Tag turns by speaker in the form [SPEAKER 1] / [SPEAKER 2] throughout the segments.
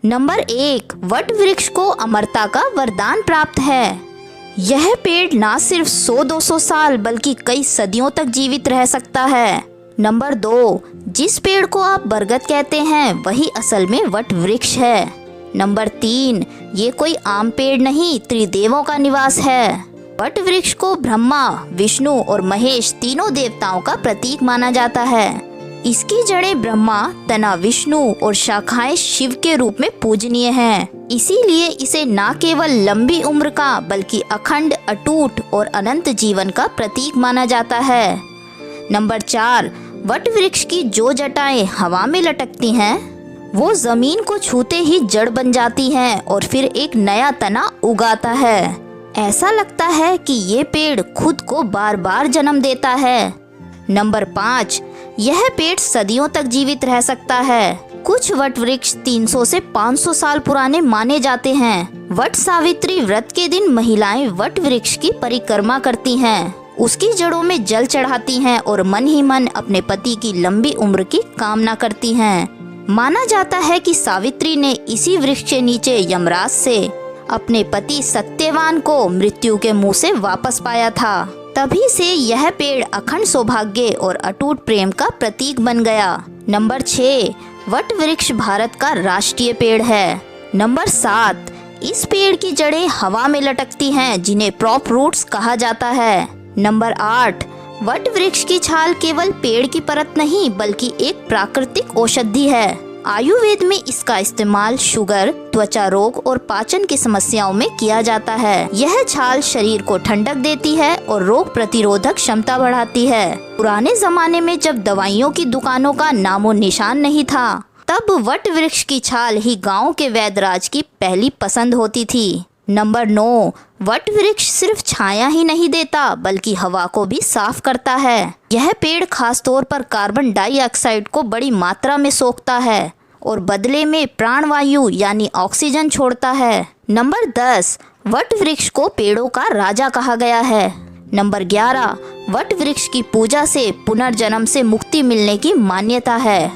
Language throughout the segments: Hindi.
[SPEAKER 1] नंबर 1, वट वृक्ष को अमरता का वरदान प्राप्त है। यह पेड़ ना सिर्फ 100-200 साल बल्कि कई सदियों तक जीवित रह सकता है। नंबर 2, जिस पेड़ को आप बरगद कहते हैं वही असल में वट वृक्ष है। नंबर 3, ये कोई आम पेड़ नहीं, त्रिदेवों का निवास है। वट वृक्ष को ब्रह्मा, विष्णु और महेश तीनों देवताओं का प्रतीक माना जाता है। इसकी जड़ें ब्रह्मा, तना विष्णु और शाखाएं शिव के रूप में पूजनीय हैं। इसीलिए इसे न केवल लंबी उम्र का बल्कि अखंड, अटूट और अनंत जीवन का प्रतीक माना जाता है। नंबर 4, वट वृक्ष की जो जटाएं हवा में लटकती हैं, वो जमीन को छूते ही जड़ बन जाती हैं और फिर एक नया तना उगाता है। ऐसा लगता है कि ये पेड़ खुद को बार बार जन्म देता है। नंबर 5, यह पेड़ सदियों तक जीवित रह सकता है। कुछ वट वृक्ष 300 से 500 साल पुराने माने जाते हैं। वट सावित्री व्रत के दिन महिलाएं वट वृक्ष की परिक्रमा करती हैं, उसकी जड़ों में जल चढ़ाती हैं और मन ही मन अपने पति की लंबी उम्र की कामना करती हैं। माना जाता है कि सावित्री ने इसी वृक्ष के नीचे यमराज से अपने पति सत्यवान को मृत्यु के मुंह से वापस पाया था। तभी से यह पेड़ अखंड सौभाग्य और अटूट प्रेम का प्रतीक बन गया। नंबर 6, वट वृक्ष भारत का राष्ट्रीय पेड़ है। नंबर 7, इस पेड़ की जड़ें हवा में लटकती हैं, जिन्हें प्रॉप रूट्स कहा जाता है। नंबर 8, वट वृक्ष की छाल केवल पेड़ की परत नहीं बल्कि एक प्राकृतिक औषधि है। आयुर्वेद में इसका इस्तेमाल शुगर, त्वचा रोग और पाचन की समस्याओं में किया जाता है। यह छाल शरीर को ठंडक देती है और रोग प्रतिरोधक क्षमता बढ़ाती है। पुराने जमाने में जब दवाइयों की दुकानों का नामो निशान नहीं था, तब वट वृक्ष की छाल ही गांव के वैद्यराज की पहली पसंद होती थी। नंबर 9, वट वृक्ष सिर्फ छाया ही नहीं देता बल्कि हवा को भी साफ करता है। यह पेड़ खास तौर पर कार्बन डाइऑक्साइड को बड़ी मात्रा में सोखता है और बदले में प्राणवायु यानी ऑक्सीजन छोड़ता है। नंबर 10, वट वृक्ष को पेड़ों का राजा कहा गया है। नंबर 11, वट वृक्ष की पूजा से पुनर्जन्म से मुक्ति मिलने की मान्यता है।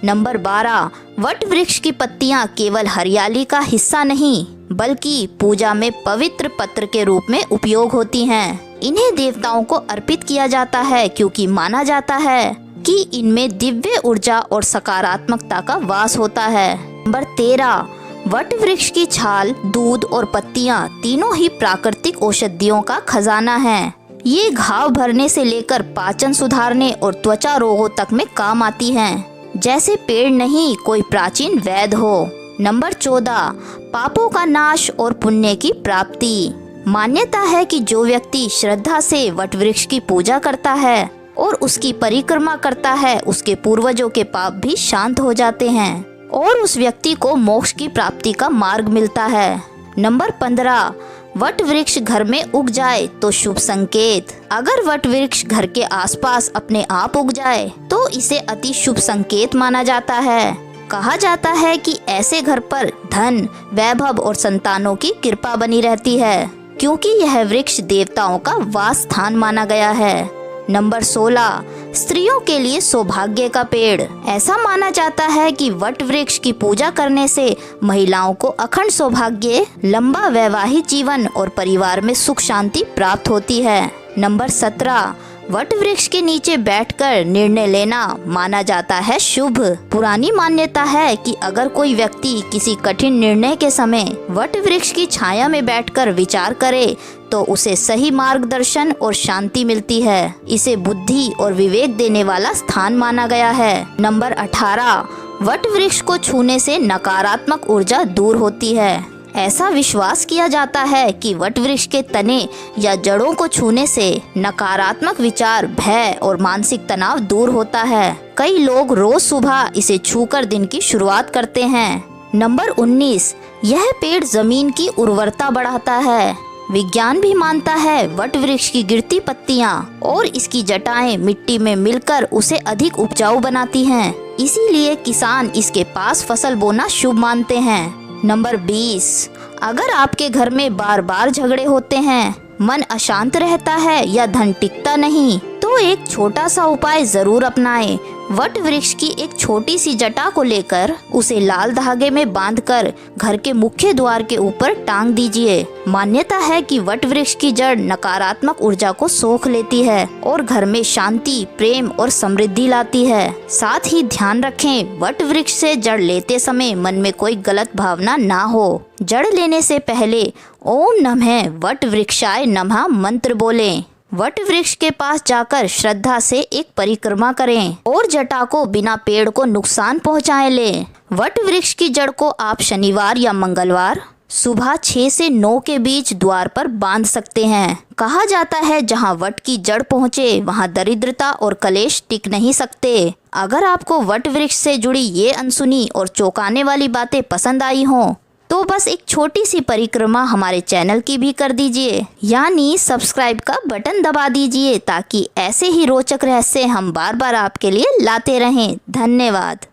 [SPEAKER 1] नंबर 12, वट वृक्ष की पत्तियां केवल हरियाली का हिस्सा नहीं बल्कि पूजा में पवित्र पत्र के रूप में उपयोग होती हैं। इन्हें देवताओं को अर्पित किया जाता है क्योंकि माना जाता है कि इनमें दिव्य ऊर्जा और सकारात्मकता का वास होता है। नंबर 13, वट वृक्ष की छाल, दूध और पत्तियां तीनों ही प्राकृतिक औषधियों का खजाना हैं। ये घाव भरने से लेकर पाचन सुधारने और त्वचा रोगों तक में काम आती हैं। जैसे पेड़ नहीं कोई प्राचीन वैद्य हो। नंबर 14, पापों का नाश और पुण्य की प्राप्ति। मान्यता है कि जो व्यक्ति श्रद्धा से वट वृक्ष की पूजा करता है और उसकी परिक्रमा करता है, उसके पूर्वजों के पाप भी शांत हो जाते हैं और उस व्यक्ति को मोक्ष की प्राप्ति का मार्ग मिलता है। नंबर 15, वट वृक्ष घर में उग जाए तो शुभ संकेत। अगर वट वृक्ष घर के आसपास अपने आप उग जाए तो इसे अति शुभ संकेत माना जाता है। कहा जाता है कि ऐसे घर पर धन, वैभव और संतानों की कृपा बनी रहती है क्योंकि यह वृक्ष देवताओं का वास स्थान माना गया है। नंबर 16, स्त्रियों के लिए सौभाग्य का पेड़। ऐसा माना जाता है कि वट वृक्ष की पूजा करने से महिलाओं को अखंड सौभाग्य, लंबा वैवाहिक जीवन और परिवार में सुख शांति प्राप्त होती है। नंबर 17, वट वृक्ष के नीचे बैठकर निर्णय लेना माना जाता है शुभ। पुरानी मान्यता है कि अगर कोई व्यक्ति किसी कठिन निर्णय के समय वट वृक्ष की छाया में बैठकर विचार करे तो उसे सही मार्गदर्शन और शांति मिलती है। इसे बुद्धि और विवेक देने वाला स्थान माना गया है। नंबर 18, वट वृक्ष को छूने से नकारात्मक ऊर्जा दूर होती है। ऐसा विश्वास किया जाता है कि वट वृक्ष के तने या जड़ों को छूने से नकारात्मक विचार, भय और मानसिक तनाव दूर होता है। कई लोग रोज सुबह इसे छूकर दिन की शुरुआत करते हैं। नंबर 19, यह पेड़ जमीन की उर्वरता बढ़ाता है। विज्ञान भी मानता है वट वृक्ष की गिरती पत्तियां और इसकी जटाएं मिट्टी में मिलकर उसे अधिक उपजाऊ बनाती हैं। इसीलिए किसान इसके पास फसल बोना शुभ मानते हैं। नंबर 20, अगर आपके घर में बार बार झगड़े होते हैं, मन अशांत रहता है या धन टिकता नहीं, तो एक छोटा सा उपाय जरूर अपनाएं। वट वृक्ष की एक छोटी सी जटा को लेकर उसे लाल धागे में बांधकर घर के मुख्य द्वार के ऊपर टांग दीजिए। मान्यता है कि वट वृक्ष की जड़ नकारात्मक ऊर्जा को सोख लेती है और घर में शांति, प्रेम और समृद्धि लाती है। साथ ही ध्यान रखें, वट वृक्ष से जड़ लेते समय मन में कोई गलत भावना ना हो। जड़ लेने से पहले ओम नमः वट वृक्षाय नमः मंत्र बोलें। वट वृक्ष के पास जाकर श्रद्धा से एक परिक्रमा करें और जटा को बिना पेड़ को नुकसान पहुंचाए लें। वट वृक्ष की जड़ को आप शनिवार या मंगलवार सुबह 6 से 9 के बीच द्वार पर बांध सकते हैं। कहा जाता है जहां वट की जड़ पहुंचे वहां दरिद्रता और कलेश टिक नहीं सकते। अगर आपको वट वृक्ष से जुड़ी ये अनसुनी और चौंकाने वाली बातें पसंद आई हों तो बस एक छोटी सी परिक्रमा हमारे चैनल की भी कर दीजिए, यानी सब्सक्राइब का बटन दबा दीजिए ताकि ऐसे ही रोचक रहस्य हम बार बार आपके लिए लाते रहें। धन्यवाद।